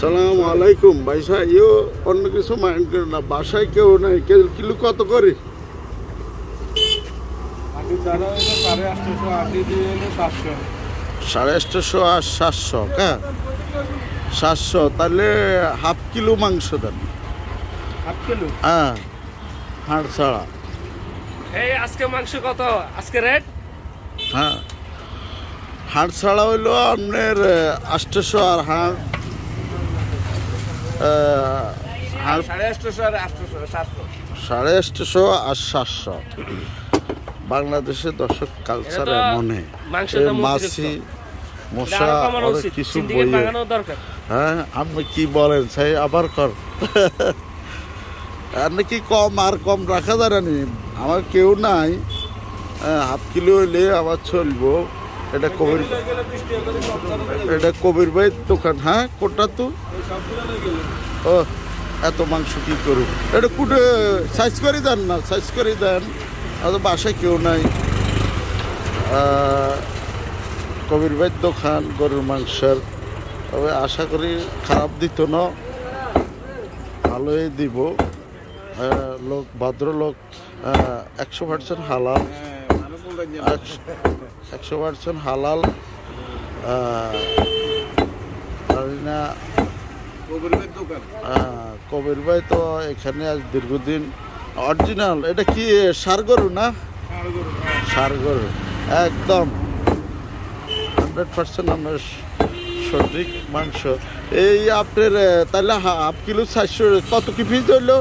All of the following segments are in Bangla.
সালাম আলাইকুম ভাই সাহেব, ইও অন্য কিছু মাইন্ড করে না, বাসায় কেউ নাই, কিলো কত করে? 850 আর 700, হ্যাঁ 700, তাহলে হাফ কিলো মাংস দেন। Half kilo? হ্যাঁ, হাড় ছাড়া। এই আজকে মাংস কত আজকে রেট? হ্যাঁ, হাড় ছাড়া হইলো আপনার 800 আর হাড় 850 আর 850 আর 700। বাংলাদেশের দর্শক কালচার মনে মাছি মশা কিছু বইয়ে। হ্যাঁ, আপনি কি বলেন সাই, আবার কর আপনি কি কম আর কম রাখা যায় নি? আমার কেউ নাই, হাফ কিলো হইলে আমার চলবো। এটা কবির ভাইয়ের দোকান। হ্যাঁ, কোনটা তো? ও, এত মাংস কি করুন? এটা কুটে সাইজ করে দেন না, সাইজ করে দেন। বাসায় কেউ নাই। কবির ভাইয়ের দোকান গরুর মাংসের। তবে আশা করি খারাপ দিত না, ভালোই দিব। লোক ভদ্রলোক, 100% হালাল, 100% হালাল। কবির ভাই তো এখানে আজ দীর্ঘদিন। অরিজিনাল এটা কি ষাঁড় গরু না? ষাঁড় গরু একদম 100% আপনার সঠিক মাংস। এই আপনার তাহলে হাফ কিলো 700, কত কি ফিজ হইলো?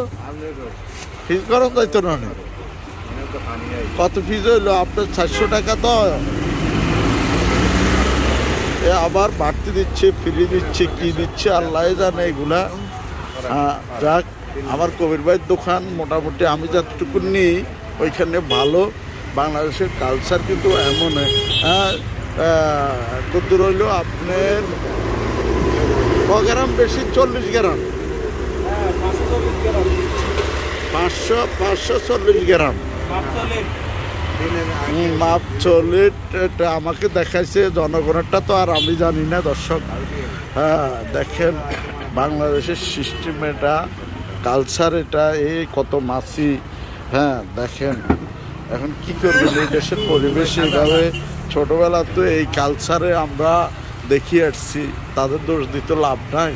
ফিজ করা যাইতো না, কত ফিজ হইলো আপনার? 700 টাকা। তো আবার বাড়তি দিচ্ছে, ফ্রি দিচ্ছে, কি দিচ্ছে আল্লাহ জানে এগুলা। যাক, আমার কবির ভাইয়ের দোকান মোটামুটি আমি যতটুকু নিই ওইখানে ভালো। বাংলাদেশের কালচার কিন্তু এমন। কত রইল আপনার? 100 গ্রাম বেশি? 40 গ্রাম? 540 গ্রাম মাপ চলিট। এটা আমাকে দেখাইছে, জনগণেরটা তো আর আমি জানি না দর্শক। হ্যাঁ, দেখেন বাংলাদেশের সিস্টেম এটা, কালচার এটা। এই কত মাছি। হ্যাঁ, দেখেন এখন কি করবেন, এই দেশের পরিবেশ এইভাবে। ছোটবেলা তো এই কালচারে আমরা দেখিয়ে আসছি, তাদের দোষ দিতে লাভ নাই।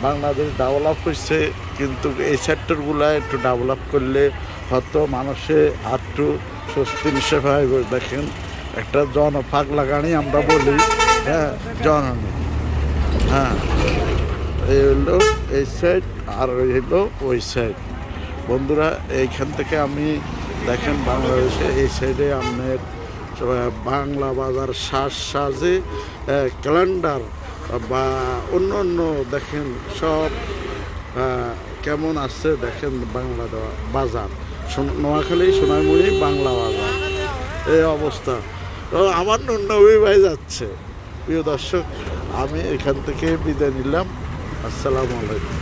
বাংলাদেশ ডেভেলপ হয়েছে, কিন্তু এই সেক্টরগুলো একটু ডেভেলপ করলে হয়তো মানুষে আর একটু স্বস্তি নিঃশ্বাস হয়। দেখেন একটা জনফাঁক লাগানি আমরা বলি। হ্যাঁ, জননী। হ্যাঁ, এই হলো এই সাইড আর ওই হলো ওই সাইড। বন্ধুরা, এইখান থেকে আমি দেখেন বাংলাদেশে এই সাইডে আপনার বাংলা বাজার সাজে ক্যালেন্ডার বা অন্য অন্য দেখেন সব কেমন আছে। দেখেন বাংলা বাজার, নোয়াখালী সোনাইমুড়ি বাংলা বাজার, এই অবস্থা। তো আমার নবী ভাই যাচ্ছে। প্রিয় দর্শক, আমি এখান থেকে বিদায় নিলাম। আসসালামু আলাইকুম।